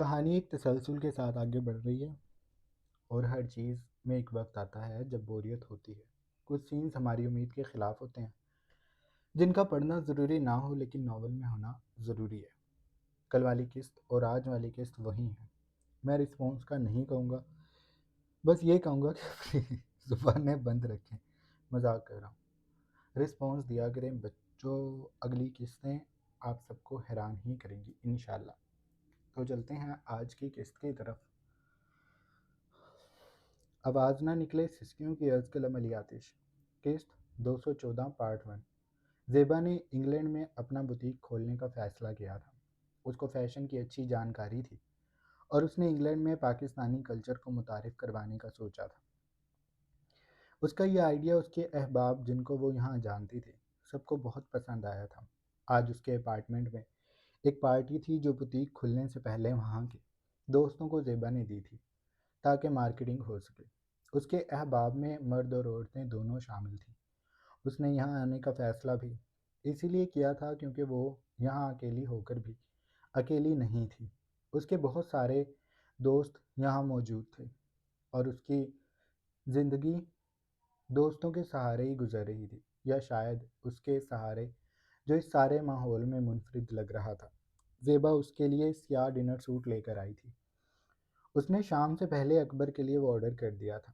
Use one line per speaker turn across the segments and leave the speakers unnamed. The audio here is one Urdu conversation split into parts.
کہانی ایک تسلسل کے ساتھ آگے بڑھ رہی ہے اور ہر چیز میں ایک وقت آتا ہے جب بوریت ہوتی ہے۔ کچھ سینز ہماری امید کے خلاف ہوتے ہیں جن کا پڑھنا ضروری نہ ہو لیکن ناول میں ہونا ضروری ہے۔ کل والی قسط اور آج والی قسط وہی ہیں۔ میں رسپانس کا نہیں کہوں گا، بس یہ کہوں گا کہ اپنی زبانیں بند رکھیں۔ مذاق کر رہا ہوں۔ رسپانس دیا کریں بچوں، اگلی قسطیں آپ سب کو حیران ہی کریں گی انشاءاللہ۔ تو چلتے ہیں آج کی قسط کی طرف۔ آواز نہ نکلے سسکیوں کی از قلم علی آتش۔ قسط 214 پارٹ 1۔ زیبا نے انگلینڈ میں اپنا بوتیک کھولنے کا فیصلہ کیا تھا۔ اس کو فیشن کی اچھی جانکاری تھی اور اس نے انگلینڈ میں پاکستانی کلچر کو متعارف کروانے کا سوچا تھا۔ اس کا یہ آئیڈیا اس کے احباب جن کو وہ یہاں جانتی تھی سب کو بہت پسند آیا تھا۔ آج اس کے اپارٹمنٹ میں ایک پارٹی تھی جو بوتیک کھلنے سے پہلے وہاں کے دوستوں کو زیبا نے دی تھی تاکہ مارکیٹنگ ہو سکے۔ اس کے احباب میں مرد اور عورتیں دونوں شامل تھیں۔ اس نے یہاں آنے کا فیصلہ بھی اسی لیے کیا تھا کیونکہ وہ یہاں اکیلی ہو کر بھی اکیلی نہیں تھی۔ اس کے بہت سارے دوست یہاں موجود تھے اور اس کی زندگی دوستوں کے سہارے ہی گزر رہی تھی، یا شاید اس کے سہارے جو اس سارے ماحول میں منفرد لگ رہا تھا۔ زیبا اس کے لیے سیاہ ڈنر سوٹ لے کر آئی تھی۔ اس نے شام سے پہلے اکبر کے لیے وہ آرڈر کر دیا تھا۔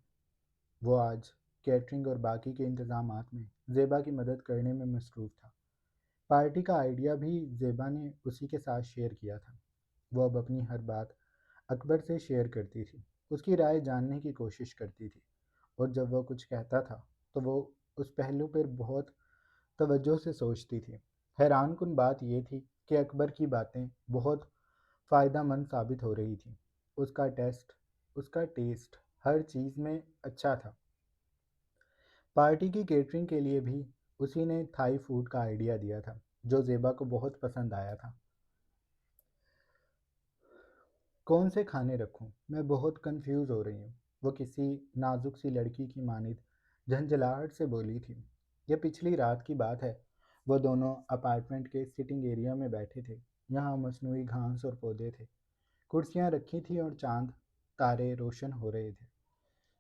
وہ آج کیٹرنگ اور باقی کے انتظامات میں زیبا کی مدد کرنے میں مصروف تھا۔ پارٹی کا آئیڈیا بھی زیبا نے اسی کے ساتھ شیئر کیا تھا۔ وہ اب اپنی ہر بات اکبر سے شیئر کرتی تھی، اس کی رائے جاننے کی کوشش کرتی تھی، اور جب وہ کچھ کہتا تھا تو وہ اس پہلو پر بہت توجہ سے سوچتی تھی۔ حیران کن بات یہ تھی کہ اکبر کی باتیں بہت فائدہ مند ثابت ہو رہی تھیں۔ اس کا ٹیسٹ ہر چیز میں اچھا تھا۔ پارٹی کی کیٹرنگ کے لیے بھی اسی نے تھائی فوڈ کا آئیڈیا دیا تھا جو زیبا کو بہت پسند آیا تھا۔ کون سے کھانے رکھوں؟ میں بہت کنفیوز ہو رہی ہوں، وہ کسی نازک سی لڑکی کی مانند جھنجھلاہٹ سے بولی تھی۔ یہ پچھلی رات کی بات ہے۔ وہ دونوں اپارٹمنٹ کے سٹنگ ایریا میں بیٹھے تھے۔ یہاں مصنوعی گھاس اور پودے تھے، کرسیاں رکھی تھیں اور چاند تارے روشن ہو رہے تھے۔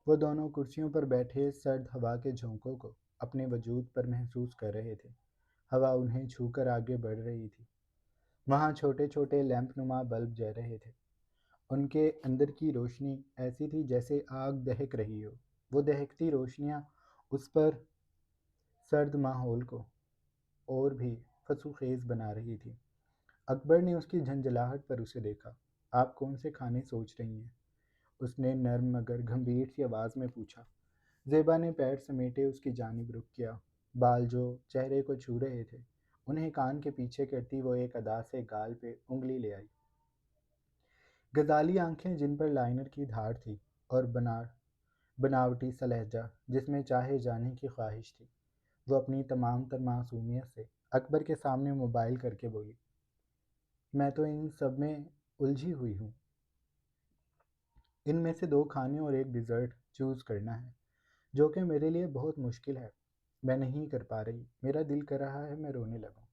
وہ دونوں کرسیوں پر بیٹھے سرد ہوا کے جھونکوں کو اپنے وجود پر محسوس کر رہے تھے۔ ہوا انہیں چھو کر آگے بڑھ رہی تھی۔ وہاں چھوٹے چھوٹے لیمپ نما بلب جل رہے تھے۔ ان کے اندر کی روشنی ایسی تھی جیسے آگ دہک رہی ہو۔ وہ دہکتی روشنیاں اس پر سرد ماحول کو اور بھی فسو خیز بنا رہی تھی۔ اکبر نے اس کی جھنجھلاہٹ پر اسے دیکھا۔ آپ کون سے کھانے سوچ رہی ہیں؟ اس نے نرم مگر گھمبیر سی آواز میں پوچھا۔ زیبا نے پیر سمیٹے اس کی جانب رخ کیا۔ بال جو چہرے کو چھو رہے تھے انہیں کان کے پیچھے کرتی وہ ایک ادا سے گال پہ انگلی لے آئی۔ غزالی آنکھیں جن پر لائنر کی دھار تھی اور بناوٹی سا لہجہ جس میں چاہے جانے کی خواہش تھی۔ وہ اپنی تمام تر معصومیت سے اکبر کے سامنے موبائل کر کے بولی، میں تو ان سب میں الجھی ہوئی ہوں۔ ان میں سے 2 کھانے اور ایک ڈیزرٹ چوز کرنا ہے جو کہ میرے لیے بہت مشکل ہے۔ میں نہیں کر پا رہی، میرا دل کر رہا ہے میں رونے لگوں۔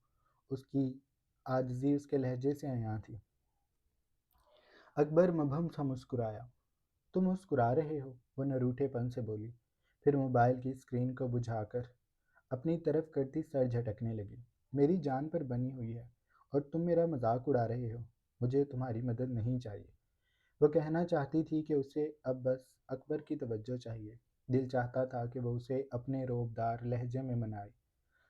اس کی عاجزی اس کے لہجے سے عیاں تھی۔ اکبر مبہم سا مسکرایا۔ تم مسکرا رہے ہو؟ وہ نروٹھے پن سے بولی، پھر موبائل کی اسکرین کو بجھا کر اپنی طرف کرتی سر جھٹکنے لگی۔ میری جان پر بنی ہوئی ہے اور تم میرا مذاق اڑا رہے ہو۔ مجھے تمہاری مدد نہیں چاہیے۔ وہ کہنا چاہتی تھی کہ اسے اب بس اکبر کی توجہ چاہیے۔ دل چاہتا تھا کہ وہ اسے اپنے روبدار لہجے میں منائے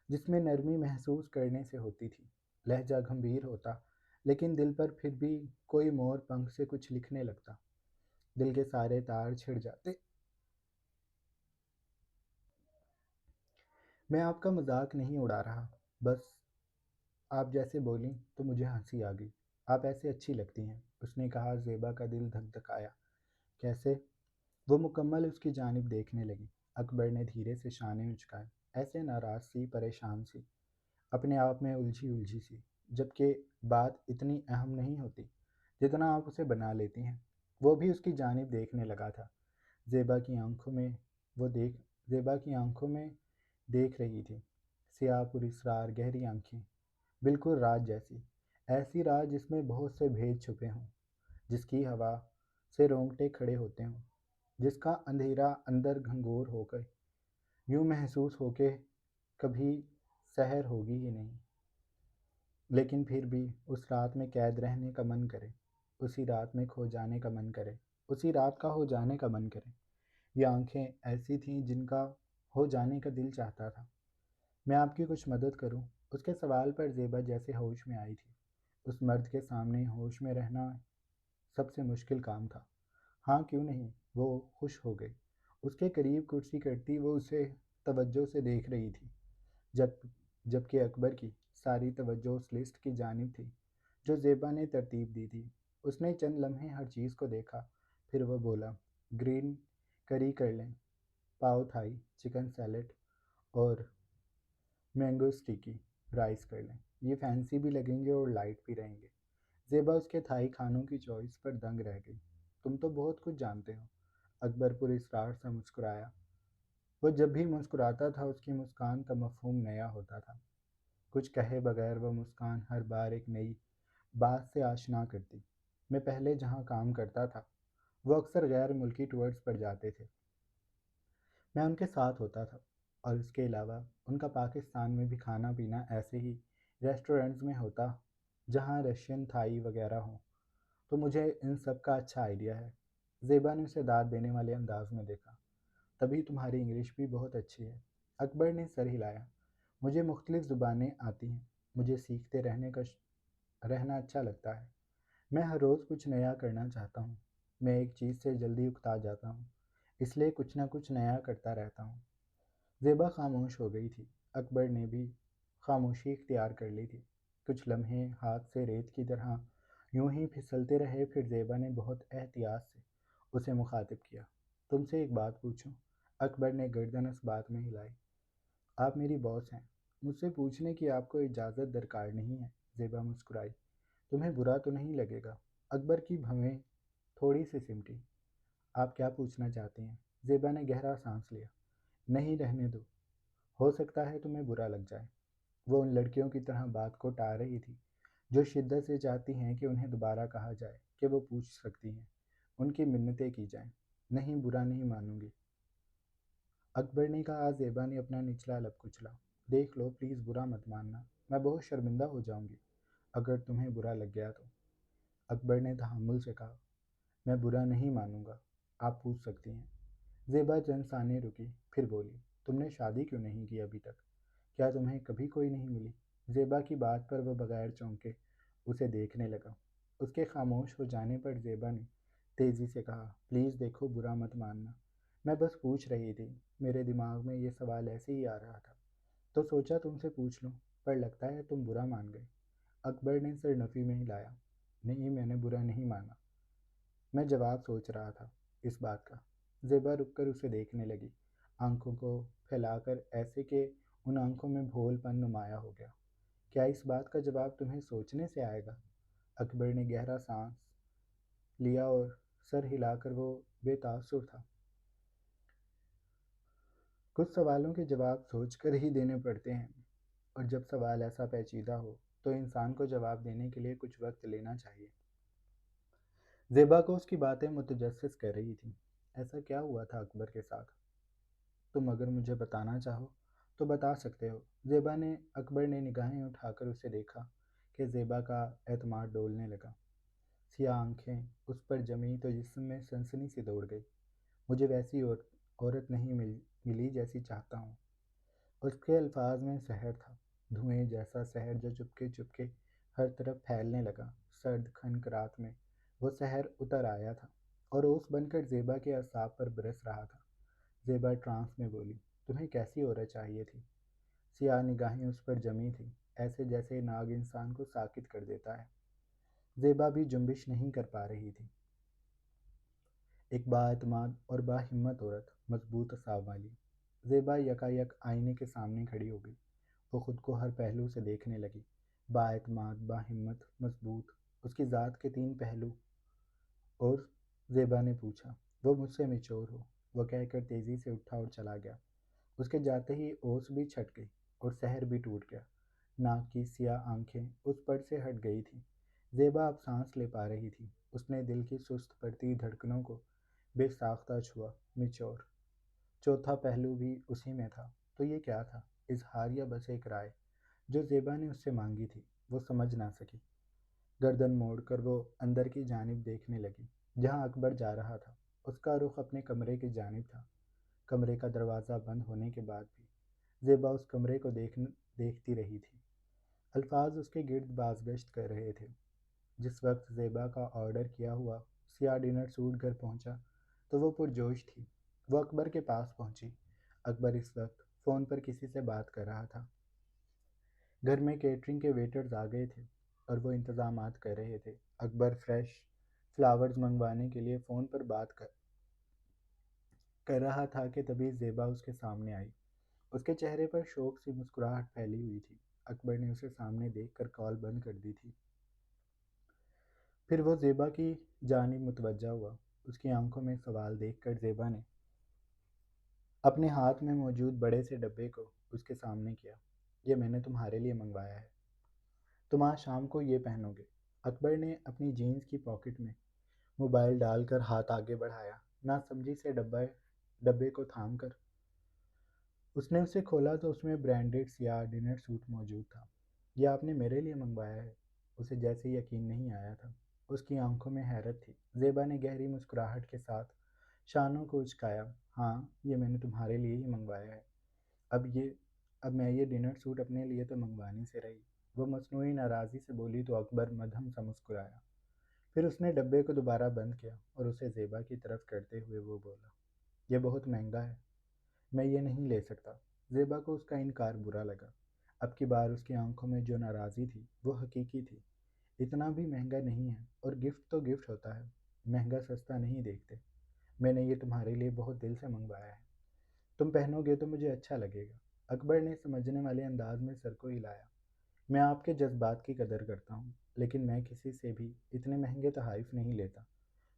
جس میں نرمی محسوس کرنے سے ہوتی تھی۔ لہجہ گھمبیر ہوتا لیکن دل پر پھر بھی کوئی مور پنکھ سے کچھ لکھنے لگتا۔ دل کے سارے تار چھڑ جاتے۔ میں آپ کا مذاق نہیں اڑا رہا، بس آپ جیسے بولیں تو مجھے ہنسی آ گئی۔ آپ ایسے اچھی لگتی ہیں، اس نے کہا۔ زیبا کا دل دھک دھک آیا۔ کیسے؟ وہ مکمل اس کی جانب دیکھنے لگی۔ اکبر نے دھیرے سے شانے اچکائے، ایسے ناراض سی، پریشان سی، اپنے آپ میں الجھی سی، جبکہ بات اتنی اہم نہیں ہوتی جتنا آپ اسے بنا لیتی ہیں۔ وہ بھی اس کی جانب دیکھنے لگا تھا۔ زیبا کی آنکھوں میں دیکھ رہی تھی، سیاہ پر اسرار گہری آنکھیں، بالکل رات جیسی، ایسی رات جس میں بہت سے بھید چھپے ہوں۔ جس کی ہوا سے رونگٹے کھڑے ہوتے ہوں، جس کا اندھیرا اندر گھنگور ہو کے یوں محسوس ہو کہ کبھی سحر ہوگی ہی نہیں، لیکن پھر بھی اس رات میں قید رہنے کا من کرے، اسی رات میں کھو جانے کا من کرے، اسی رات کا ہو جانے کا من کرے۔ یہ آنکھیں ایسی تھیں جن کا ہو جانے کا دل چاہتا تھا۔ میں آپ کی کچھ مدد کروں؟ اس کے سوال پر زیبا جیسے ہوش میں آئی تھی۔ اس مرد کے سامنے ہوش میں رہنا سب سے مشکل کام تھا۔ ہاں کیوں نہیں، وہ خوش ہو گئی۔ اس کے قریب کرسی کرتی وہ اسے توجہ سے دیکھ رہی تھی، جب جبکہ اکبر کی ساری توجہ اس لسٹ کی جانب تھی جو زیبا نے ترتیب دی تھی۔ اس نے چند لمحے ہر چیز کو دیکھا، پھر وہ بولا، گرین کری کر لیں، پاؤ تھائی، چکن سیلڈ اور مینگو اسٹیکی رائس کر لیں، یہ فینسی بھی لگیں گے اور لائٹ بھی رہیں گے۔ زیبا اس کے تھائی کھانوں کی چوائس پر دنگ رہ گئی۔ تم تو بہت کچھ جانتے ہو، اکبر پر اصرار سے مسکرایا۔ وہ جب بھی مسکراتا تھا اس کی مسکان کا مفہوم نیا ہوتا تھا۔ کچھ کہے بغیر وہ مسکان ہر بار ایک نئی بات سے آشنا کرتی۔ میں پہلے جہاں کام کرتا تھا وہ اکثر غیر ملکی ٹورز پر جاتے تھے، میں ان کے ساتھ ہوتا تھا، اور اس کے علاوہ ان کا پاکستان میں بھی کھانا پینا ایسے ہی ریسٹورنٹس میں ہوتا جہاں رشین تھائی وغیرہ ہوں، تو مجھے ان سب کا اچھا آئیڈیا ہے۔ زیبا نے اسے داد دینے والے انداز میں دیکھا۔ تبھی تمہاری انگلش بھی بہت اچھی ہے۔ اکبر نے سر ہلایا۔ مجھے مختلف زبانیں آتی ہیں، مجھے سیکھتے رہنا اچھا لگتا ہے۔ میں ہر روز کچھ نیا کرنا چاہتا ہوں۔ میں ایک چیز سے جلدی اکتا جاتا ہوں، اس لیے کچھ نہ کچھ نیا کرتا رہتا ہوں۔ زیبا خاموش ہو گئی تھی۔ اکبر نے بھی خاموشی اختیار کر لی تھی۔ کچھ لمحے ہاتھ سے ریت کی طرح یوں ہی پھسلتے رہے، پھر زیبا نے بہت احتیاط سے اسے مخاطب کیا۔ تم سے ایک بات پوچھوں؟ اکبر نے گردن اس بات میں ہلائی۔ آپ میری باس ہیں، مجھ سے پوچھنے کی آپ کو اجازت درکار نہیں ہے۔ زیبا مسکرائی۔ تمہیں برا تو نہیں لگے گا؟ اکبر کی بھویں تھوڑی سی سمٹی۔ آپ کیا پوچھنا چاہتے ہیں؟ زیبا نے گہرا سانس لیا۔ نہیں، رہنے دو، ہو سکتا ہے تمہیں برا لگ جائے۔ وہ ان لڑکیوں کی طرح بات کو ٹال رہی تھی جو شدت سے چاہتی ہیں کہ انہیں دوبارہ کہا جائے کہ وہ پوچھ سکتی ہیں، ان کی منتیں کی جائیں۔ نہیں، برا نہیں مانوں گی، اکبر نے کہا۔ زیبا نے اپنا نچلا لب کچلا۔ دیکھ لو، پلیز برا مت ماننا، میں بہت شرمندہ ہو جاؤں گی اگر تمہیں برا لگ گیا تو۔ اکبر نے تحمل سے کہا، میں برا نہیں مانوں گا، آپ پوچھ سکتی ہیں۔ زیبا چند ثانیے رکی، پھر بولی، تم نے شادی کیوں نہیں کی ابھی تک؟ کیا تمہیں کبھی کوئی نہیں ملی؟ زیبا کی بات پر وہ بغیر چونکے اسے دیکھنے لگا۔ اس کے خاموش ہو جانے پر زیبا نے تیزی سے کہا، پلیز دیکھو، برا مت ماننا، میں بس پوچھ رہی تھی، میرے دماغ میں یہ سوال ایسے ہی آ رہا تھا تو سوچا تم سے پوچھ لوں، پر لگتا ہے تم برا مان گئے۔ اکبر نے سر نفی میں ہلایا۔ نہیں، میں نے برا نہیں مانا، میں جواب سوچ رہا تھا اس بات کا۔ زیبا رک کر اسے دیکھنے لگی، آنکھوں کو پھیلا کر، ایسے کہ ان آنکھوں میں بھول پن نمایاں ہو گیا۔ کیا اس بات کا جواب تمہیں سوچنے سے آئے گا؟ اکبر نے گہرا سانس لیا اور سر ہلا کر وہ بے تاثر تھا۔ کچھ سوالوں کے جواب سوچ کر ہی دینے پڑتے ہیں، اور جب سوال ایسا پیچیدہ ہو تو انسان کو جواب دینے کے لیے کچھ وقت لینا چاہیے۔ زیبا کو اس کی باتیں متجسس کر رہی تھیں۔ ایسا کیا ہوا تھا اکبر کے ساتھ؟ تم اگر مجھے بتانا چاہو تو بتا سکتے ہو۔ اکبر نے نگاہیں اٹھا کر اسے دیکھا کہ زیبا کا اعتماد ڈولنے لگا۔ سیاہ آنکھیں اس پر جمی تو جسم میں سنسنی سی دوڑ گئی۔ مجھے ویسی عورت نہیں ملی جیسی چاہتا ہوں۔ اس کے الفاظ میں زہر تھا، دھوئیں جیسا زہر جو چپکے چپکے ہر طرف پھیلنے لگا۔ سرد خنک رات میں وہ زہر اتر آیا تھا اور اوس بن کر زیبا کے اعصاب پر برس رہا تھا۔ زیبا ٹرانس میں بولی، تمہیں کیسی عورت چاہیے تھی؟ سیاہ نگاہیں اس پر جمی تھیں، ایسے جیسے ناگ انسان کو ساکت کر دیتا ہے۔ زیبا بھی جنبش نہیں کر پا رہی تھی۔ ایک با اعتماد اور با ہمت عورت، مضبوط اعصاب والی۔ زیبا یکا یک آئینے کے سامنے کھڑی ہو گئی۔ وہ خود کو ہر پہلو سے دیکھنے لگی۔ با اعتماد، با ہمت، مضبوط، اس کی ذات کے تین پہلو۔ اور زیبا نے پوچھا، وہ مجھ سے میچور ہو، وہ کہہ کر تیزی سے اٹھا اور چلا گیا۔ اس کے جاتے ہی اوس بھی چھٹ گئی اور سحر بھی ٹوٹ گیا۔ ناک کی سیاہ آنکھیں اس پر سے ہٹ گئی تھیں۔ زیبا اب سانس لے پا رہی تھی۔ اس نے دل کی سست پڑتی دھڑکنوں کو بے ساختہ چھوا۔ میچور چوتھا پہلو بھی اسی میں تھا۔ تو یہ کیا تھا؟ اظہار یا بس ایک رائے جو زیبا نے اس سے مانگی تھی؟ وہ سمجھ نہ سکی۔ گردن موڑ کر وہ اندر کی جانب دیکھنے لگی جہاں اکبر جا رہا تھا۔ اس کا رخ اپنے کمرے کی جانب تھا۔ کمرے کا دروازہ بند ہونے کے بعد بھی زیبا اس کمرے کو دیکھتی رہی تھی۔ الفاظ اس کے گرد بازگشت کر رہے تھے۔ جس وقت زیبا کا آرڈر کیا ہوا سیاہ ڈنر سوٹ گھر پہنچا تو وہ پرجوش تھی۔ وہ اکبر کے پاس پہنچی۔ اکبر اس وقت فون پر کسی سے بات کر رہا تھا۔ گھر میں کیٹرنگ کے ویٹرز آ گئے تھے اور وہ انتظامات کر رہے تھے۔ اکبر فریش فلاورز منگوانے کے لیے فون پر بات کر رہا تھا کہ تبھی زیبا اس کے سامنے آئی۔ اس کے چہرے پر شوق سی مسکراہٹ پھیلی ہوئی تھی۔ اکبر نے اسے سامنے دیکھ کر کال بند کر دی تھی۔ پھر وہ زیبا کی جانب متوجہ ہوا۔ اس کی آنکھوں میں سوال دیکھ کر زیبا نے اپنے ہاتھ میں موجود بڑے سے ڈبے کو اس کے سامنے کیا۔ یہ میں نے تمہارے لیے منگوایا ہے، تم آج شام کو یہ پہنو گے۔ اکبر نے اپنی جینز کی پاکٹ میں موبائل ڈال کر ہاتھ آگے بڑھایا۔ نہ سمجھی سے ڈبے کو تھام کر اس نے اسے کھولا تو اس میں برانڈڈ سیاہ ڈنر سوٹ موجود تھا۔ یہ آپ نے میرے لیے منگوایا ہے؟ اسے جیسے یقین نہیں آیا تھا۔ اس کی آنکھوں میں حیرت تھی۔ زیبا نے گہری مسکراہٹ کے ساتھ شانوں کو اچکایا۔ ہاں، یہ میں نے تمہارے لیے ہی منگوایا ہے۔ اب میں یہ ڈنر سوٹ اپنے لیے تو منگوانے سے رہی۔ وہ مصنوعی ناراضی سے بولی تو اکبر مدھم سا مسکرایا۔ پھر اس نے ڈبے کو دوبارہ بند کیا اور اسے زیبا کی طرف کرتے ہوئے وہ بولا، یہ بہت مہنگا ہے، میں یہ نہیں لے سکتا۔ زیبا کو اس کا انکار برا لگا۔ اب کی بار اس کی آنکھوں میں جو ناراضی تھی وہ حقیقی تھی۔ اتنا بھی مہنگا نہیں ہے، اور گفٹ تو گفٹ ہوتا ہے، مہنگا سستا نہیں دیکھتے۔ میں نے یہ تمہارے لیے بہت دل سے منگوایا ہے، تم پہنو گے تو مجھے اچھا لگے گا۔ اکبر نے سمجھنے والے انداز میں سر کو ہلایا۔ میں آپ کے جذبات کی قدر کرتا ہوں، لیکن میں کسی سے بھی اتنے مہنگے تحائف نہیں لیتا۔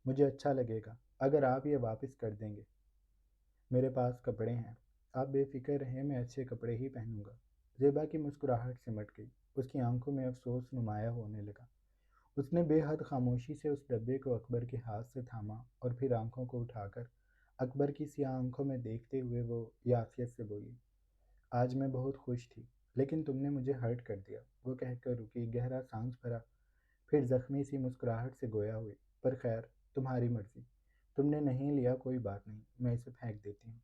مجھے اچھا لگے گا اگر آپ یہ واپس کر دیں گے۔ میرے پاس کپڑے ہیں، آپ بے فکر رہیں، میں اچھے کپڑے ہی پہنوں گا۔ زیبا کی مسکراہٹ سمٹ گئی۔ اس کی آنکھوں میں افسوس نمایاں ہونے لگا۔ اس نے بے حد خاموشی سے اس ڈبے کو اکبر کے ہاتھ سے تھاما اور پھر آنکھوں کو اٹھا کر اکبر کی سیاہ آنکھوں میں دیکھتے ہوئے وہ یاسیت سے بولی، آج میں بہت خوش تھی، لیکن تم نے مجھے ہرٹ کر دیا۔ وہ کہہ کر رکی، گہرا سانس بھرا، پھر زخمی سی مسکراہٹ سے گویا ہوئی، پر خیر، تمہاری مرضی، تم نے نہیں لیا کوئی بات نہیں، میں اسے پھینک دیتی ہوں۔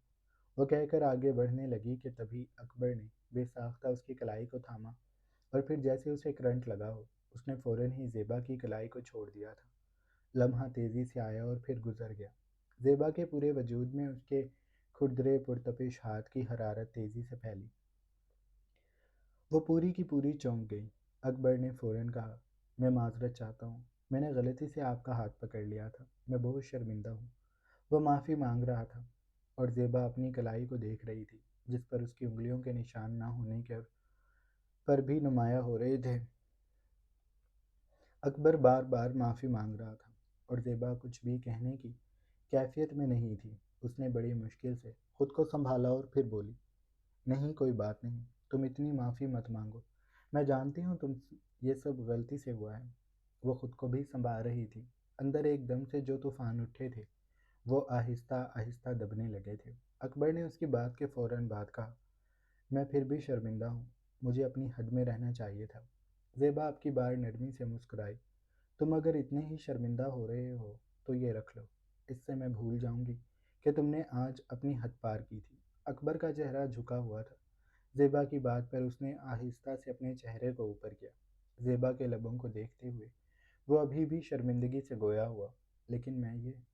وہ کہہ کر آگے بڑھنے لگی کہ تبھی اکبر نے بے ساختہ اس کی کلائی کو تھاما، اور پھر جیسے اسے کرنٹ لگا ہو، اس نے فوراً ہی زیبا کی کلائی کو چھوڑ دیا تھا۔ لمحہ تیزی سے آیا اور پھر گزر گیا۔ زیبا کے پورے وجود میں اس کے کھردرے پرتپش ہاتھ کی حرارت تیزی سے پھیلی۔ وہ پوری کی پوری چونک گئی۔ اکبر نے فوراً کہا، میں معذرت چاہتا ہوں، میں نے غلطی سے آپ کا ہاتھ پکڑ لیا تھا، میں بہت شرمندہ ہوں۔ وہ معافی مانگ رہا تھا، اور زیبا اپنی کلائی کو دیکھ رہی تھی جس پر اس کی انگلیوں کے نشان نہ ہونے کے پر بھی نمایاں ہو رہے تھے۔ اکبر بار بار معافی مانگ رہا تھا اور زیبا کچھ بھی کہنے کی کیفیت میں نہیں تھی۔ اس نے بڑی مشکل سے خود کو سنبھالا اور پھر بولی، نہیں کوئی بات نہیں، تم اتنی معافی مت مانگو، میں جانتی ہوں یہ سب غلطی سے ہوا ہے۔ وہ خود کو بھی سنبھال رہی تھی۔ اندر ایک دم سے جو طوفان اٹھے تھے وہ آہستہ آہستہ دبنے لگے تھے۔ اکبر نے اس کی بات کے فوراً بعد کہا، میں پھر بھی شرمندہ ہوں، مجھے اپنی حد میں رہنا چاہیے تھا۔ زیبا اب کی بار نرمی سے مسکرائی، تم اگر اتنے ہی شرمندہ ہو رہے ہو تو یہ رکھ لو، اس سے میں بھول جاؤں گی کہ تم نے آج اپنی حد پار کی تھی۔ اکبر کا چہرہ جھکا ہوا تھا۔ زیبا کی بات پر اس نے آہستہ سے اپنے چہرے کو اوپر کیا۔ زیبا کے لبوں کو دیکھتے ہوئے وہ ابھی بھی شرمندگی سے گویا ہوا، لیکن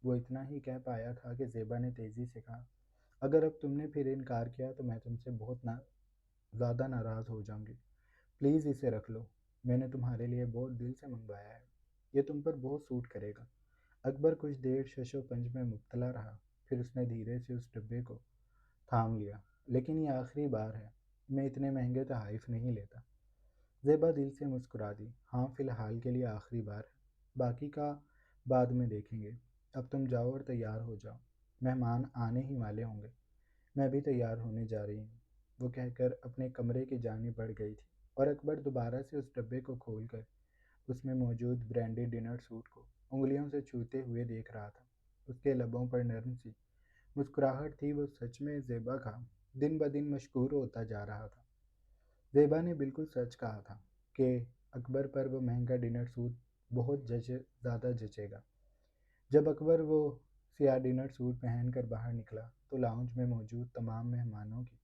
وہ اتنا ہی کہہ پایا تھا کہ زیبا نے تیزی سے کہا، اگر اب تم نے پھر انکار کیا تو میں تم سے بہت زیادہ ناراض ہو جاؤں گی۔ پلیز اسے رکھ لو، میں نے تمہارے لیے بہت دل سے منگوایا ہے، یہ تم پر بہت سوٹ کرے گا۔ اکبر کچھ دیر شش و پنج میں مبتلا رہا، پھر اس نے دھیرے سے اس ڈبے کو تھام لیا، لیکن یہ آخری بار ہے، میں اتنے مہنگے تحائف نہیں لیتا۔ زیبا دل سے مسکرا دی، ہاں فی الحال کے لیے آخری بار ہے، باقی کا بعد میں دیکھیں گے۔ اب تم جاؤ اور تیار ہو جاؤ، مہمان آنے ہی والے ہوں گے، میں بھی تیار ہونے جا رہی ہوں۔ وہ کہہ کر اپنے کمرے کی جانب بڑھ گئی تھی، اور اکبر دوبارہ سے اس ڈبے کو کھول کر اس میں موجود برانڈی ڈنر سوٹ کو انگلیوں سے چھوتے ہوئے دیکھ رہا تھا۔ اس کے لبوں پر نرم سی مسکراہٹ تھی، وہ سچ میں زیبا کا دن بدن مشکور ہوتا جا رہا تھا۔ زیبا نے بالکل سچ کہا تھا کہ اکبر پر وہ مہنگا ڈنر سوٹ بہت زیادہ جچے گا۔ جب اکبر وہ سیاہ ڈنر سوٹ پہن کر باہر نکلا تو لاؤنج میں موجود تمام مہمانوں کی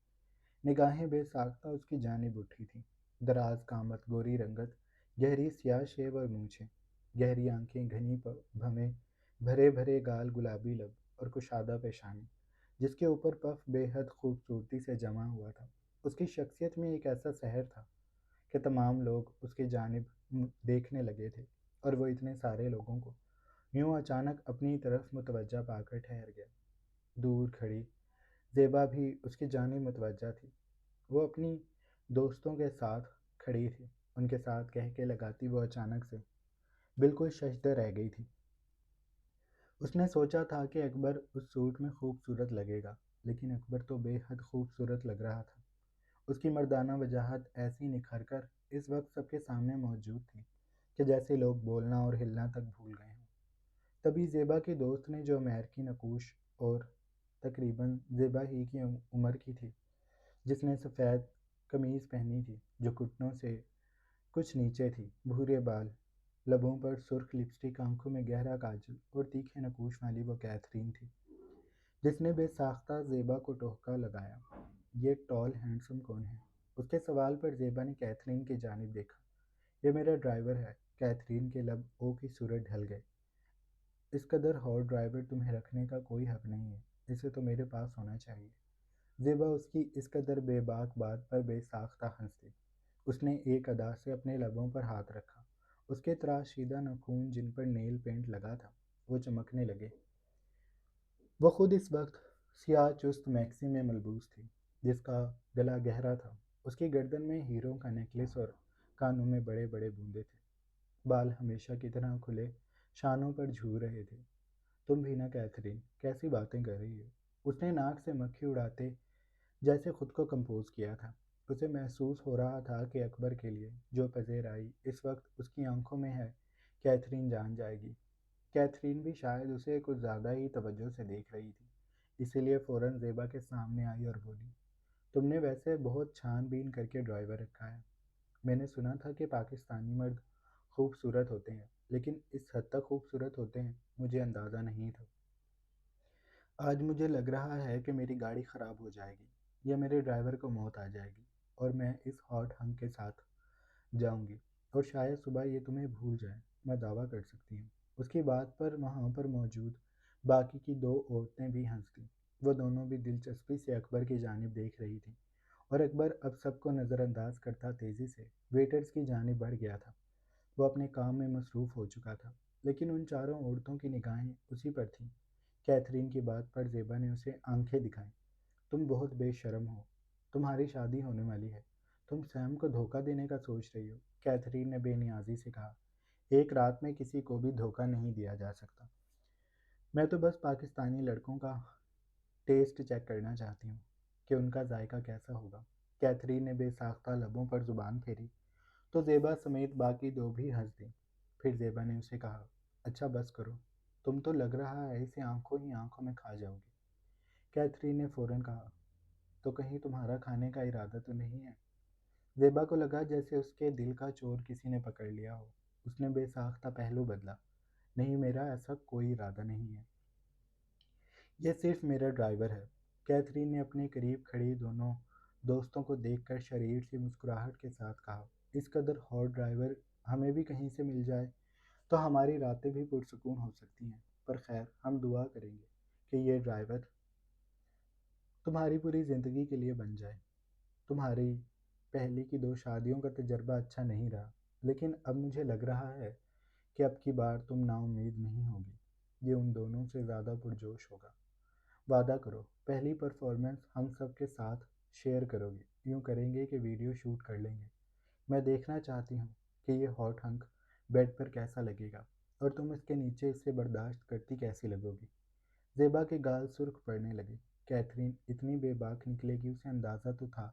نگاہیں بے ساختہ اس کی جانب اٹھی تھیں۔ دراز قامت، گوری رنگت، گہری سیاہ شیو اور مونچھیں، گہری آنکھیں، گھنی بھویں، بھرے بھرے گال، گلابی لب اور کشادہ پیشانی جس کے اوپر پف بے حد خوبصورتی سے جمع ہوا تھا۔ اس کی شخصیت میں ایک ایسا سحر تھا کہ تمام لوگ اس کی جانب دیکھنے لگے تھے، اور وہ اتنے سارے لوگوں کو یوں اچانک اپنی طرف متوجہ پا کر ٹھہر گیا۔ دور کھڑی زیبا بھی اس کی جانب متوجہ تھی۔ وہ اپنی دوستوں کے ساتھ کھڑی تھی، ان کے ساتھ کہہ لگاتی وہ اچانک سے بالکل ششدر رہ گئی تھی۔ اس نے سوچا تھا کہ اکبر اس سوٹ میں خوبصورت لگے گا، لیکن اکبر تو بے حد خوبصورت لگ رہا تھا۔ اس کی مردانہ وجاہت ایسی نکھر کر اس وقت سب کے سامنے موجود تھی کہ جیسے لوگ بولنا اور ہلنا تک بھول گئے ہوں۔ تبھی زیبا کے دوست نے، جو امریکی نقوش اور تقریباً زیبا ہی کی عمر کی تھی، جس نے سفید قمیض پہنی تھی جو گھٹنوں سے کچھ نیچے تھی، بھورے بال، لبوں پر سرخ لپسٹک، آنکھوں میں گہرا کاجل اور تیکھے نقوش والی وہ کیتھرین تھی، جس نے بے ساختہ زیبا کو ٹوکا لگایا، یہ ٹال ہینڈسم کون ہے؟ اس کے سوال پر زیبا نے کیتھرین کی جانب دیکھا۔ یہ میرا ڈرائیور ہے۔ کیتھرین کے لب او کی صورت ڈھل گئے۔ اس قدر ہاٹ ڈرائیور تمہیں رکھنے کا کوئی حق نہیں ہے، اسے تو میرے پاس ہونا چاہیے۔ زیبا اس کی اس قدر بے باک بات پر بے ساختہ ہنس دی۔ اس نے ایک ادا سے اپنے لبوں پر ہاتھ رکھا۔ اس کے تراشیدہ ناخن جن پر نیل پینٹ لگا تھا وہ چمکنے لگے۔ وہ خود اس وقت سیاہ چست میکسی میں ملبوس تھی جس کا گلا گہرا تھا۔ اس کی گردن میں ہیروں کا نیکلس اور کانوں میں بڑے بڑے بوندے تھے۔ بال ہمیشہ کی طرح کھلے شانوں پر جھول رہے تھے۔ تم بھی نہ کیتھرین، کیسی باتیں کر رہی ہو؟ اس نے ناک سے مکھی اڑاتے جیسے خود کو کمپوز کیا تھا۔ اسے محسوس ہو رہا تھا کہ اکبر کے لیے جو پذیر آئی اس وقت اس کی آنکھوں میں ہے، کیتھرین جان جائے گی۔ کیتھرین بھی شاید اسے کچھ زیادہ ہی توجہ سے دیکھ رہی تھی، اسی لیے فوراً زیبا کے سامنے آئی اور بولی، تم نے ویسے بہت چھان بین کر کے ڈرائیور رکھا ہے۔ میں نے سنا تھا کہ پاکستانی مرد خوبصورت ہوتے ہیں، لیکن اس حد تک خوبصورت ہوتے ہیں مجھے اندازہ نہیں تھا۔ آج مجھے لگ رہا ہے کہ میری گاڑی خراب ہو جائے گی یا میرے ڈرائیور کو موت آ جائے گی اور میں اس ہاٹ ہنک کے ساتھ جاؤں گی، اور شاید صبح یہ تمہیں بھول جائے، میں دعویٰ کر سکتی ہوں۔ اس کی بات پر وہاں پر موجود باقی کی دو عورتیں بھی ہنس دیں۔ وہ دونوں بھی دلچسپی سے اکبر کی جانب دیکھ رہی تھیں، اور اکبر اب سب کو نظر انداز کرتا تیزی سے ویٹرز کی جانب بڑھ گیا تھا۔ وہ اپنے کام میں مصروف ہو چکا تھا، لیکن ان چاروں عورتوں کی نگاہیں اسی پر تھیں۔ کیتھرین کی بات پر زیبا نے اسے آنکھیں دکھائیں۔ تم بہت بے شرم ہو، تمہاری شادی ہونے والی ہے، تم سیم کو دھوکہ دینے کا سوچ رہی ہو۔ کیتھرین نے بے نیازی سے کہا، ایک رات میں کسی کو بھی دھوکہ نہیں دیا جا سکتا۔ میں تو بس پاکستانی لڑکوں کا ٹیسٹ چیک کرنا چاہتی ہوں کہ ان کا ذائقہ کیسا ہوگا۔ کیتھرین نے بے ساختہ لبوں پر زبان پھیری تو زیبا سمیت باقی دو بھی ہنس دیں۔ پھر زیبا نے اسے کہا، اچھا بس کرو، تم تو لگ رہا ہے اسے آنکھوں ہی آنکھوں میں کھا جاؤ گی۔ کیتھرین نے فوراً کہا، تو کہیں تمہارا کھانے کا ارادہ تو نہیں ہے؟ زیبا کو لگا جیسے اس کے دل کا چور کسی نے پکڑ لیا ہو۔ اس نے بے ساختہ پہلو بدلا، نہیں، میرا ایسا کوئی ارادہ نہیں ہے، یہ صرف میرا ڈرائیور ہے۔ کیتھرین نے اپنے قریب کھڑی دونوں دوستوں کو دیکھ کر شریر سی مسکراہٹ کے ساتھ کہا، اس قدر ہاٹ ڈرائیور ہمیں بھی کہیں سے مل جائے تو ہماری راتیں بھی پرسکون ہو سکتی ہیں، پر خیر، ہم دعا کریں گے کہ یہ ڈرائیور تمہاری پوری زندگی کے لیے بن جائے۔ تمہاری پہلی کی دو شادیوں کا تجربہ اچھا نہیں رہا، لیکن اب مجھے لگ رہا ہے کہ اب کی بار تم نا امید نہیں ہوگی، یہ ان دونوں سے زیادہ پرجوش ہوگا۔ وعدہ کرو، پہلی پرفارمنس ہم سب کے ساتھ شیئر کرو گے، یوں کریں گے کہ ویڈیو شوٹ کر لیں گے۔ میں دیکھنا چاہتی ہوں کہ یہ ہاٹ ہنک بیڈ پر کیسا لگے گا، اور تم اس کے نیچے اسے برداشت کرتی کیسی لگو گی۔ زیبا کے گال سرخ پڑنے لگے۔ کیتھرین اتنی بے باک نکلے گی اسے اندازہ تو تھا،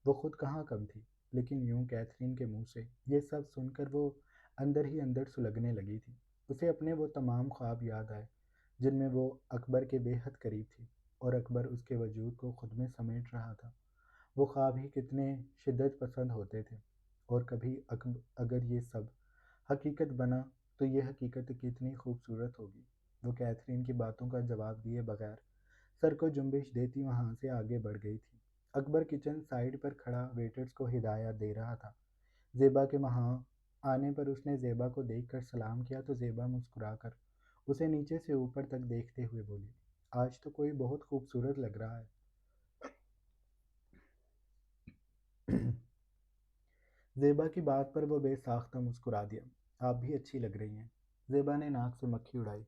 وہ خود کہاں کم تھی، لیکن یوں کیتھرین کے منہ سے یہ سب سن کر وہ اندر ہی اندر سلگنے لگی تھی۔ اسے اپنے وہ تمام خواب یاد آئے جن میں وہ اکبر کے بے حد قریب تھی، اور اکبر اس کے وجود کو خود میں سمیٹ رہا تھا۔ وہ خواب ہی کتنے شدت پسند ہوتے تھے، اور کبھی اگر یہ سب حقیقت بنا تو یہ حقیقت کتنی خوبصورت ہوگی۔ وہ کیتھرین کی باتوں کا جواب دیے بغیر سر کو جنبش دیتی وہاں سے آگے بڑھ گئی تھی۔ اکبر کچن سائڈ پر کھڑا ویٹرز کو ہدایات دے رہا تھا۔ زیبا کے وہاں آنے پر اس نے زیبا کو دیکھ کر سلام کیا تو زیبا مسکرا کر اسے نیچے سے اوپر تک دیکھتے ہوئے بولی، آج تو کوئی بہت خوبصورت لگ رہا ہے۔ زیبا کی بات پر وہ بے ساختہ مسکرا دیا۔ آپ بھی اچھی لگ رہی ہیں۔ زیبا نے ناک سے مکھی اڑائی۔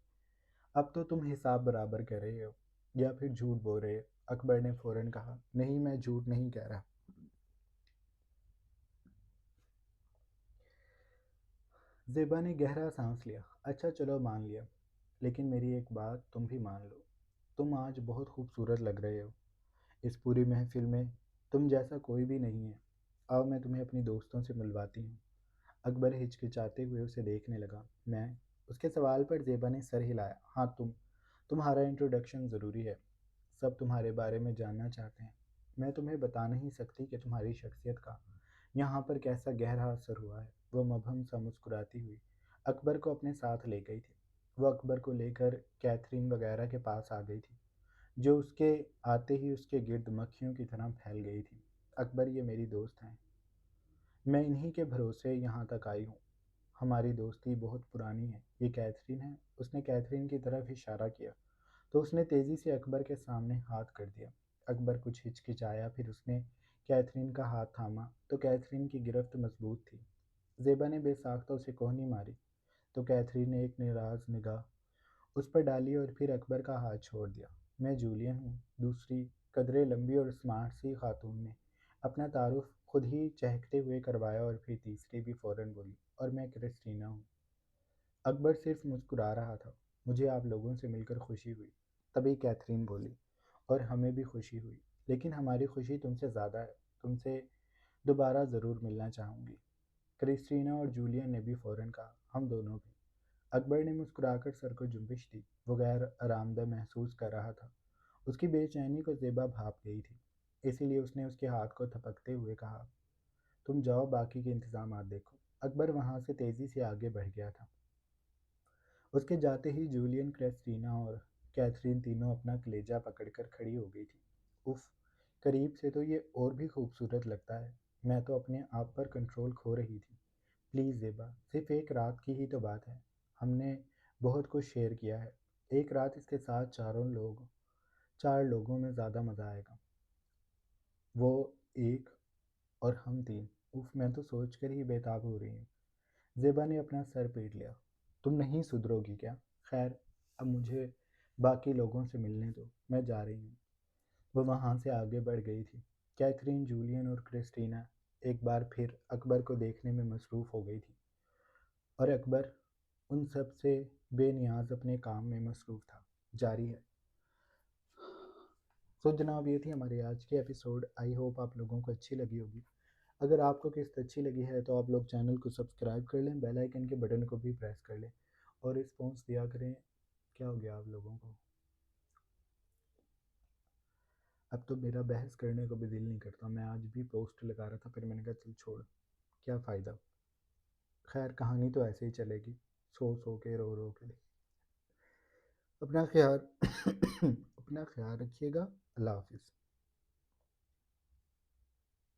اب تو تم حساب برابر کر رہے ہو یا پھر جھوٹ بول رہے ہو؟ اکبر نے فوراً کہا، نہیں میں جھوٹ نہیں کہہ رہا۔ زیبا نے گہرا سانس لیا۔ اچھا چلو مان لیا، لیکن میری ایک بات تم بھی مان لو، تم آج بہت خوبصورت لگ رہے ہو۔ اس پوری محفل میں تم جیسا کوئی بھی نہیں ہے۔ آؤ میں تمہیں اپنی دوستوں سے ملواتی ہوں۔ اکبر ہچکچاتے ہوئے اسے دیکھنے لگا۔ میں؟ اس کے سوال پر زیبا نے سر ہلایا۔ ہاں تمہارا انٹروڈکشن ضروری ہے۔ سب تمہارے بارے میں جاننا چاہتے ہیں۔ میں تمہیں بتا نہیں سکتی کہ تمہاری شخصیت کا یہاں پر کیسا گہرا اثر ہوا ہے۔ وہ مبہم سا مسکراتی ہوئی اکبر کو اپنے ساتھ لے گئی تھی۔ وہ اکبر کو لے کر کیتھرین وغیرہ کے پاس آ گئی تھی، جو اس کے آتے ہی اس کے گرد مکھیوں کی طرح پھیل گئی تھی۔ اکبر یہ میری دوست ہیں، میں انہی کے بھروسے یہاں تک آئی ہوں۔ ہماری دوستی بہت پرانی ہے۔ یہ کیتھرین ہے۔ اس نے کیتھرین کی طرف اشارہ کیا تو اس نے تیزی سے اکبر کے سامنے ہاتھ کر دیا۔ اکبر کچھ ہچکچایا، پھر اس نے کیتھرین کا ہاتھ تھاما تو کیتھرین کی گرفت مضبوط تھی۔ زیبا نے بے ساختہ اسے کوہنی ماری تو کیتھرین نے ایک ناراض نگاہ اس پر ڈالی اور پھر اکبر کا ہاتھ چھوڑ دیا۔ میں جولین ہوں، دوسری قدرے لمبی اور اسمارٹ سی خاتون نے اپنا تعارف خود ہی چہکتے ہوئے کروایا، اور پھر تیسری بھی فوراً بولی، اور میں کرسٹینا ہوں۔ اکبر صرف مسکرا رہا تھا۔ مجھے آپ لوگوں سے مل کر خوشی ہوئی۔ تبھی کیتھرین بولی، اور ہمیں بھی خوشی ہوئی، لیکن ہماری خوشی تم سے زیادہ ہے۔ تم سے دوبارہ ضرور ملنا چاہوں گی۔ کرسٹینا اور جولین نے بھی فوراً کہا، ہم دونوں بھی۔ اکبر نے مسکرا کر سر کو جنبش دی۔ وہ غیر آرام دہ محسوس کر رہا تھا۔ اس کی بے چینی کو زیبا بھاپ گئی تھی، اسی لیے اس نے اس کے ہاتھ کو تھپکتے ہوئے کہا، تم جاؤ باقی کے انتظامات دیکھو۔ اکبر وہاں سے تیزی سے آگے بڑھ گیا تھا۔ اس کے جاتے ہی جولین، کرسٹینا اور کیتھرین تینوں اپنا کلیجہ پکڑ کر کھڑی ہو گئی تھی۔ اف، قریب سے تو یہ اور بھی خوبصورت لگتا ہے۔ میں تو اپنے آپ پر کنٹرول کھو رہی تھی۔ پلیز زیبا، صرف ایک رات کی ہی تو بات ہے۔ ہم نے بہت کچھ شیئر کیا ہے۔ ایک رات اس کے ساتھ چار لوگوں میں زیادہ مزہ آئے گا۔ وہ ایک اور ہم تین۔ اف، میں تو سوچ کر ہی بےتاب ہو رہی ہوں۔ زیبا نے اپنا سر پیٹ لیا۔ تم نہیں سدھرو گی کیا؟ خیر، اب مجھے باقی لوگوں سے ملنے دو، میں جا رہی ہوں۔ وہ وہاں سے آگے بڑھ گئی تھی۔ کیتھرین، جولین اور کرسٹینا ایک بار پھر اکبر کو دیکھنے میں مصروف ہو گئی تھی، اور اکبر ان سب سے بے نیاز اپنے کام میں مصروف تھا۔ جاری ہے۔ تو جناب یہ تھی ہماری آج کی ایپیسوڈ۔ آئی ہوپ آپ لوگوں کو اچھی لگی ہوگی۔ اگر آپ کو قسط اچھی لگی ہے تو آپ لوگ چینل کو سبسکرائب کر لیں، بیل آئیکن کے بٹن کو بھی پریس کر لیں، اور رسپانس دیا کریں۔ کیا ہو گیا آپ لوگوں کو؟ اب تو میرا بحث کرنے کو بھی دل نہیں کرتا۔ میں آج بھی پوسٹ لگا رہا تھا، پھر میں نے کہا چل چھوڑ، کیا فائدہ۔ خیر، کہانی تو ایسے ہی چلے گی، سو کے رو رو کے۔ اپنا خیال اپنا خیال رکھیے گا۔ اللہ حافظ۔